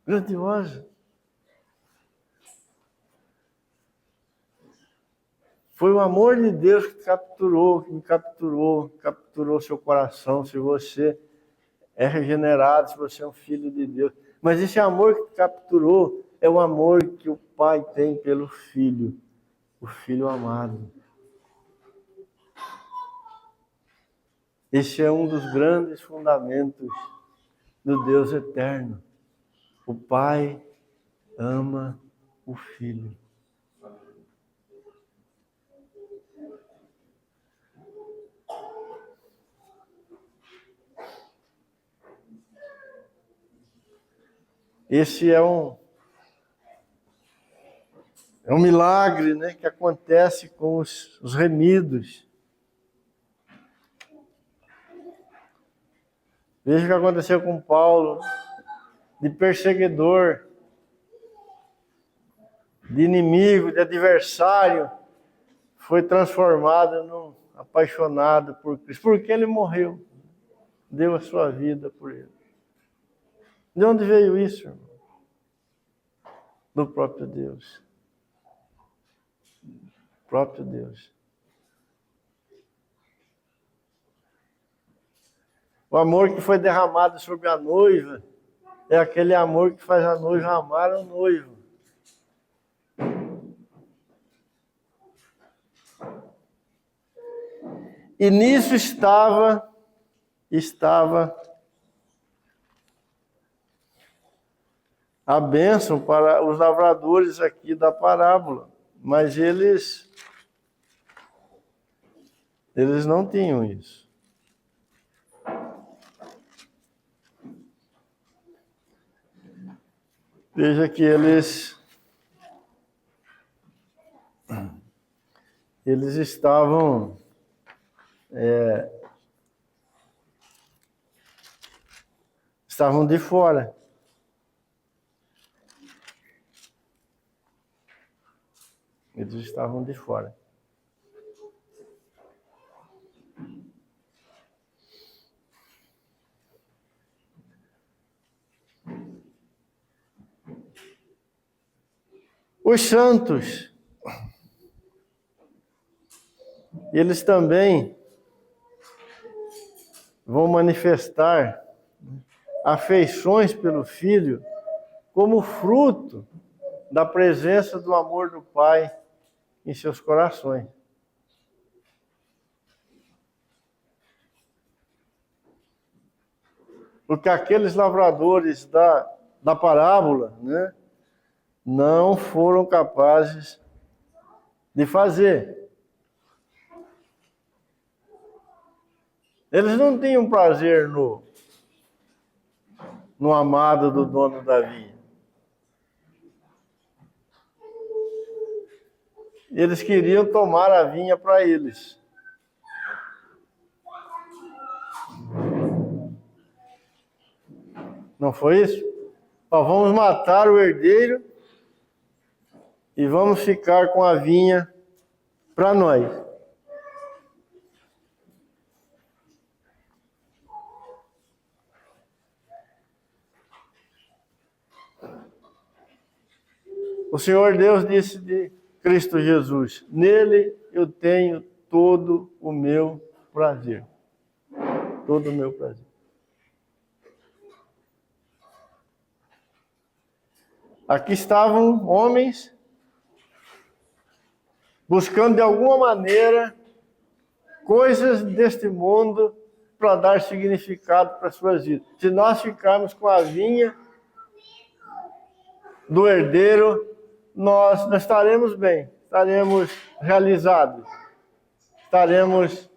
grandiosa. Foi o amor de Deus que me capturou seu coração, se você é regenerado, se você é um filho de Deus. Mas esse amor que te capturou é o amor que o Pai tem pelo Filho, o Filho amado. Esse é um dos grandes fundamentos do Deus eterno. O Pai ama o Filho. Esse é um milagre, né, que acontece com os remidos. Veja o que aconteceu com Paulo, de perseguidor, de inimigo, de adversário, foi transformado num apaixonado por Cristo, porque ele morreu, deu a sua vida por ele. De onde veio isso, irmão? Do próprio Deus. Próprio Deus. O amor que foi derramado sobre a noiva é aquele amor que faz a noiva amar o noivo. E nisso estava a bênção para os lavradores aqui da parábola. Mas eles não tinham isso. Veja que eles estavam de fora. Eles estavam de fora. Os santos, eles também vão manifestar afeições pelo Filho como fruto da presença do amor do Pai em seus corações. Porque aqueles lavradores da parábola, né, não foram capazes de fazer. Eles não tinham prazer no amado do dono da vinha. Eles queriam tomar a vinha para eles. Não foi isso? Ó, vamos matar o herdeiro e vamos ficar com a vinha para nós. O Senhor Deus disse de Cristo Jesus: nele eu tenho todo o meu prazer. Todo o meu prazer. Aqui estavam homens buscando de alguma maneira coisas deste mundo para dar significado para as suas vidas. Se nós ficarmos com a vinha do herdeiro, nós estaremos bem, estaremos realizados, estaremos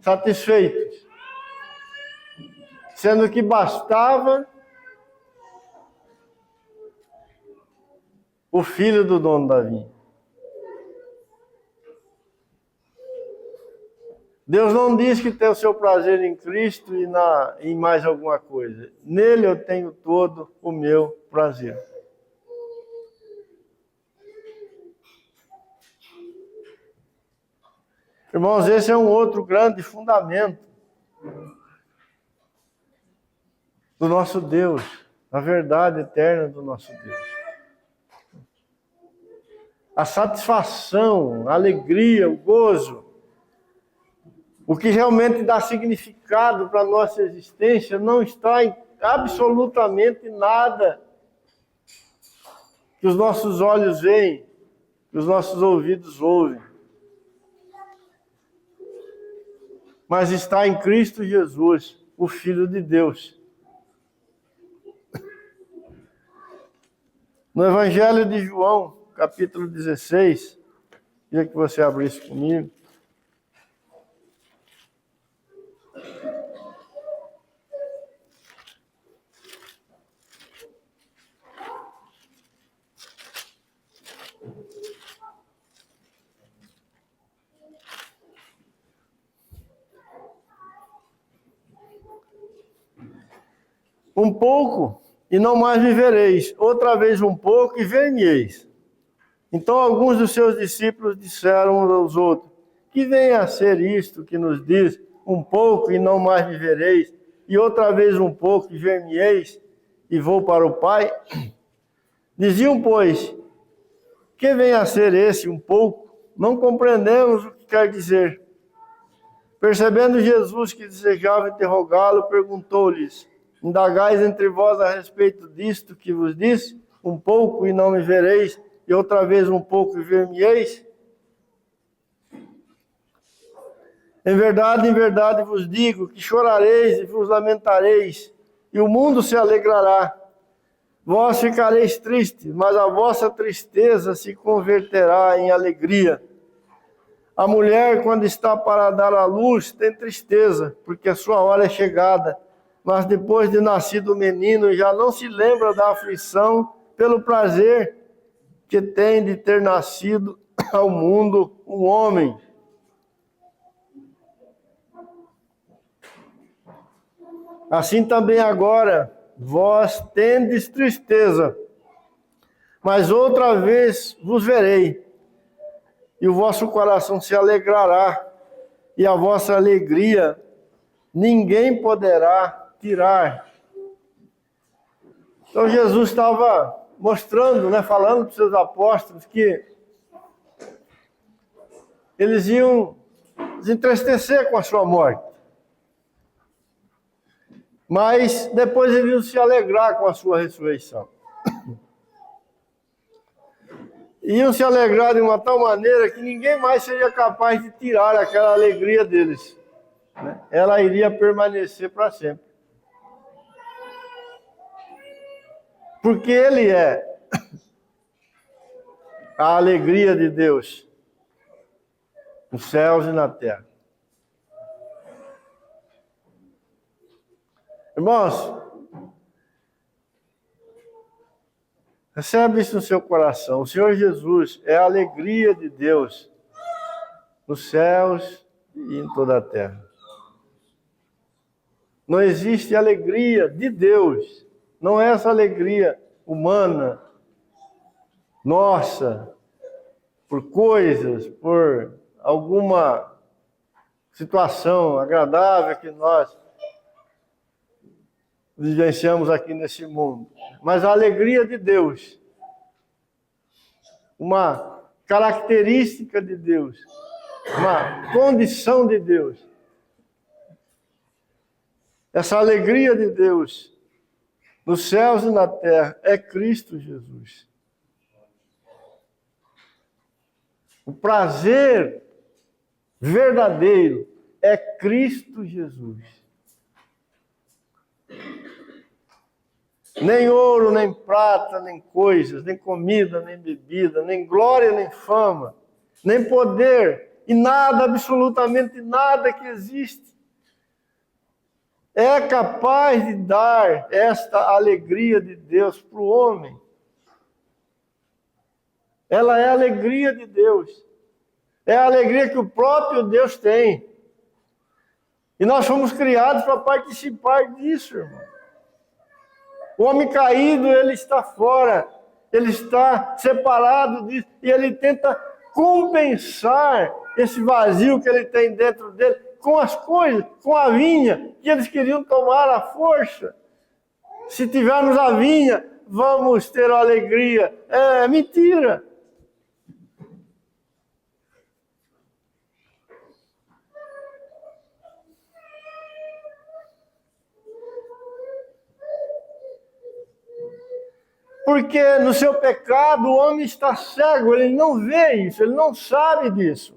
satisfeitos. Sendo que bastava o filho do dono da vinha. Deus não diz que tem o seu prazer em Cristo e em mais alguma coisa. Nele eu tenho todo o meu prazer. Irmãos, esse é um outro grande fundamento do nosso Deus, a verdade eterna do nosso Deus. A satisfação, a alegria, o gozo, o que realmente dá significado para a nossa existência não está em absolutamente nada que os nossos olhos veem, que os nossos ouvidos ouvem. Mas está em Cristo Jesus, o Filho de Deus. No Evangelho de João, capítulo 16, queria que você abrisse comigo. Um pouco, e não mais vivereis. Outra vez um pouco, e ver-me-eis. Então alguns dos seus discípulos disseram uns aos outros: que venha a ser isto que nos diz, um pouco, e não mais vivereis, e outra vez um pouco, e ver-me-eis, e vou para o Pai? Diziam, pois, que venha a ser esse um pouco? Não compreendemos o que quer dizer. Percebendo Jesus que desejava interrogá-lo, perguntou-lhes: indagais entre vós a respeito disto que vos disse? Um pouco e não me vereis, e outra vez um pouco e ver-me-eis? Em verdade vos digo que chorareis e vos lamentareis, e o mundo se alegrará. Vós ficareis tristes, mas a vossa tristeza se converterá em alegria. A mulher, quando está para dar à luz, tem tristeza, porque a sua hora é chegada. Mas depois de nascido o menino, já não se lembra da aflição pelo prazer que tem de ter nascido ao mundo um homem. Assim também agora, vós tendes tristeza, mas outra vez vos verei, e o vosso coração se alegrará, e a vossa alegria ninguém poderá tirar. Então Jesus estava mostrando, falando para os seus apóstolos que eles iam se entristecer com a sua morte, mas depois eles iam se alegrar com a sua ressurreição. Iam se alegrar de uma tal maneira que ninguém mais seria capaz de tirar aquela alegria deles. Ela iria permanecer para sempre. Porque Ele é a alegria de Deus nos céus e na terra. Irmãos, recebe isso no seu coração. O Senhor Jesus é a alegria de Deus nos céus e em toda a terra. Não existe alegria de Deus. Não é essa alegria humana, nossa, por coisas, por alguma situação agradável que nós vivenciamos aqui nesse mundo. Mas a alegria de Deus, uma característica de Deus, uma condição de Deus. Essa alegria de Deus nos céus e na terra é Cristo Jesus. O prazer verdadeiro é Cristo Jesus. Nem ouro, nem prata, nem coisas, nem comida, nem bebida, nem glória, nem fama, nem poder, e nada, absolutamente nada que existe, é capaz de dar esta alegria de Deus para o homem. Ela é a alegria de Deus. É a alegria que o próprio Deus tem. E nós fomos criados para participar disso, irmão. O homem caído, ele está fora. Ele está separado disso. E ele tenta compensar esse vazio que ele tem dentro dele com as coisas, com a vinha que eles queriam tomar à força. Se tivermos a vinha, vamos ter alegria. É mentira. Porque no seu pecado o homem está cego, ele não vê isso, ele não sabe disso.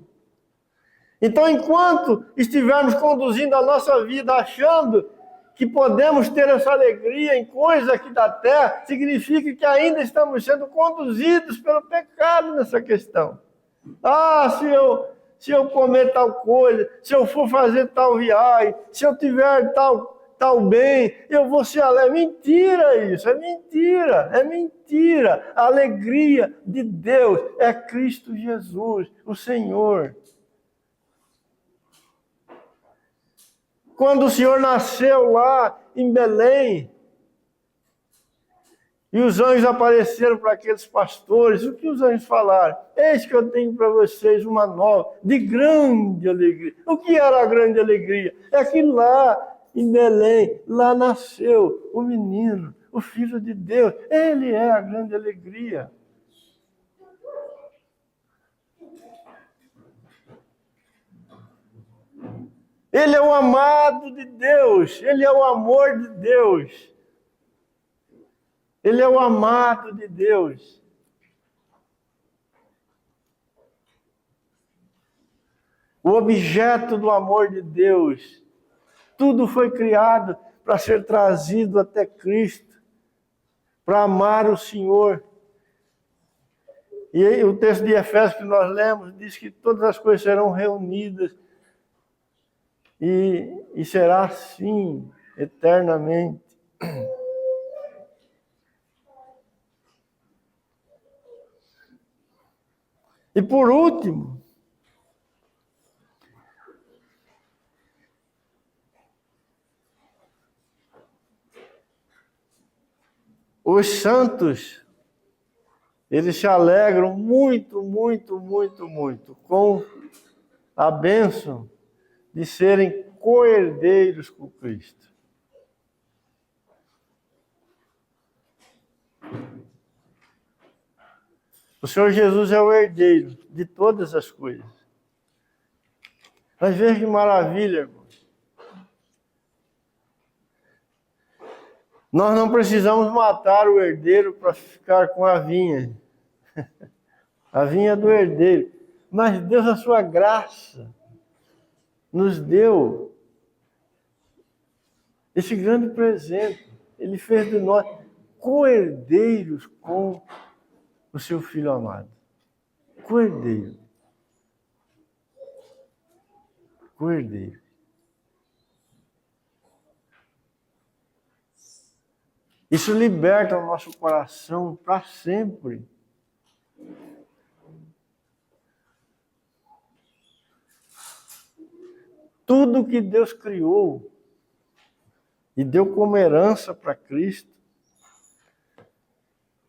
Então, enquanto estivermos conduzindo a nossa vida achando que podemos ter essa alegria em coisas aqui da terra, significa que ainda estamos sendo conduzidos pelo pecado nessa questão. Ah, se eu comer tal coisa, se eu for fazer tal viagem, se eu tiver tal bem, eu vou ser alegre. Mentira isso, é mentira, é mentira. A alegria de Deus é Cristo Jesus, o Senhor. Quando o Senhor nasceu lá em Belém, e os anjos apareceram para aqueles pastores, o que os anjos falaram? Eis que eu tenho para vocês uma nova, de grande alegria. O que era a grande alegria? É que lá em Belém, lá nasceu o menino, o Filho de Deus. Ele é a grande alegria. Ele é o amado de Deus, ele é o amor de Deus. Ele é o amado de Deus. O objeto do amor de Deus. Tudo foi criado para ser trazido até Cristo, para amar o Senhor. E aí, o texto de Efésios que nós lemos diz que todas as coisas serão reunidas e será assim eternamente. E por último, os santos, eles se alegram muito, muito, muito, muito com a bênção de serem co-herdeiros com Cristo. O Senhor Jesus é o herdeiro de todas as coisas. Mas veja que maravilha, irmãos. Nós não precisamos matar o herdeiro para ficar com a vinha. A vinha é do herdeiro. Mas Deus, a sua graça, nos deu esse grande presente. Ele fez de nós co-herdeiros com o seu Filho amado. Co-herdeiro. Co-herdeiro. Isso liberta o nosso coração para sempre. Tudo que Deus criou e deu como herança para Cristo,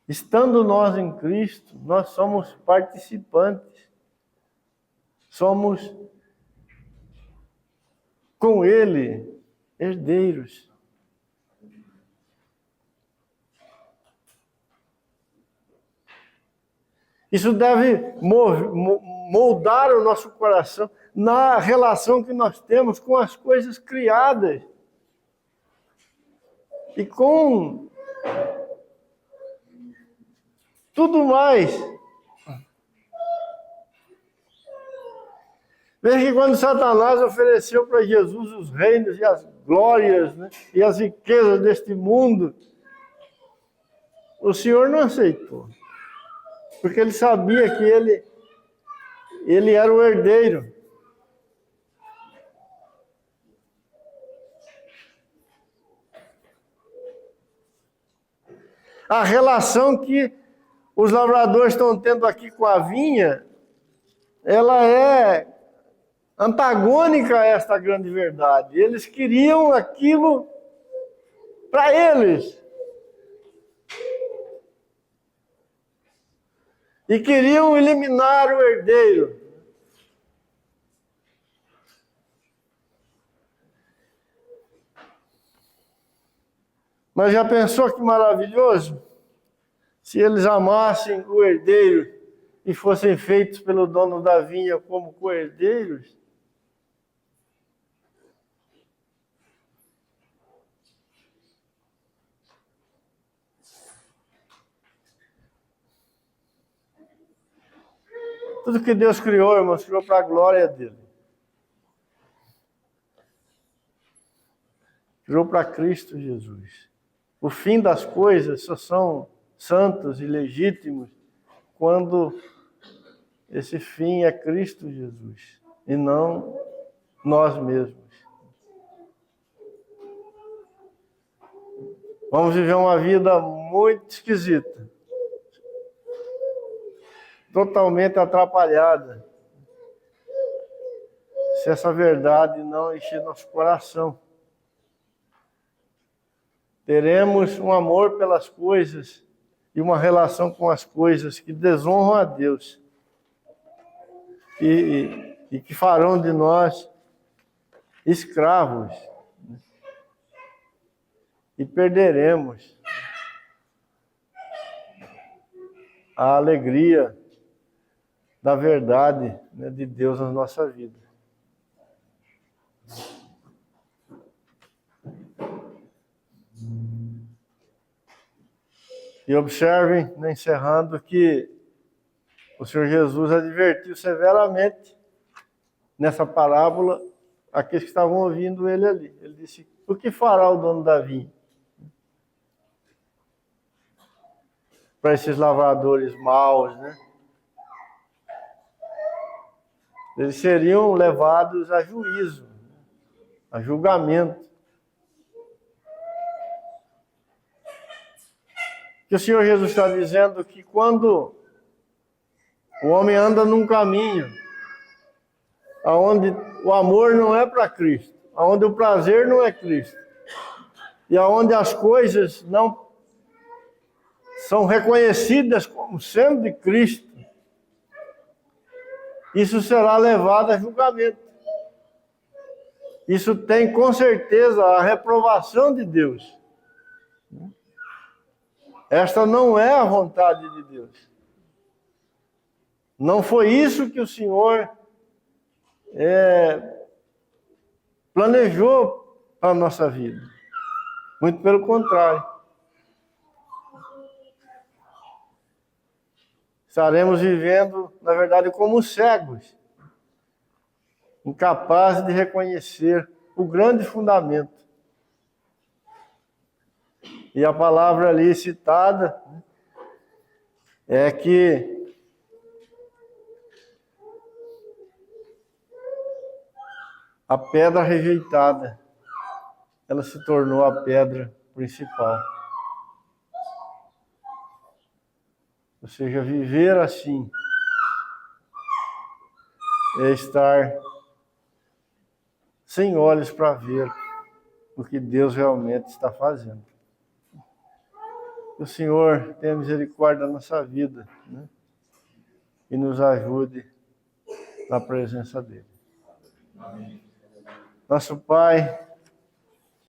estando nós em Cristo, nós somos participantes. Somos com Ele herdeiros. Isso deve moldar o nosso coração na relação que nós temos com as coisas criadas e com tudo mais. Veja que quando Satanás ofereceu para Jesus os reinos e as glórias, né, e as riquezas deste mundo, o Senhor não aceitou. Porque ele sabia que ele era o herdeiro. A relação que os lavradores estão tendo aqui com a vinha, ela é antagônica a esta grande verdade. Eles queriam aquilo para eles. E queriam eliminar o herdeiro. Mas já pensou que maravilhoso? Se eles amassem o herdeiro e fossem feitos pelo dono da vinha como co-herdeiros? Tudo que Deus criou, irmãos, criou para a glória dele. Criou para Cristo Jesus. O fim das coisas só são santos e legítimos quando esse fim é Cristo Jesus e não nós mesmos. Vamos viver uma vida muito esquisita, totalmente atrapalhada, se essa verdade não encher nosso coração. Teremos um amor pelas coisas e uma relação com as coisas que desonram a Deus e que farão de nós escravos. E perderemos a alegria da verdade, né, de Deus na nossa vida. E observem, né, encerrando, que o Senhor Jesus advertiu severamente nessa parábola aqueles que estavam ouvindo ele ali. Ele disse: o que fará o dono da vinha para esses lavradores maus, né? Eles seriam levados a juízo, a julgamento. Que o Senhor Jesus está dizendo que quando o homem anda num caminho aonde o amor não é para Cristo, aonde o prazer não é Cristo, e aonde as coisas não são reconhecidas como sendo de Cristo, isso será levado a julgamento. Isso tem com certeza a reprovação de Deus. Esta não é a vontade de Deus. Não foi isso que o Senhor planejou para a nossa vida. Muito pelo contrário. Estaremos vivendo, na verdade, como cegos, incapazes de reconhecer o grande fundamento. E a palavra ali citada é que a pedra rejeitada, ela se tornou a pedra principal. Ou seja, viver assim é estar sem olhos para ver o que Deus realmente está fazendo. Que o Senhor tenha misericórdia da nossa vida, né? E nos ajude na presença dele. Nosso Pai,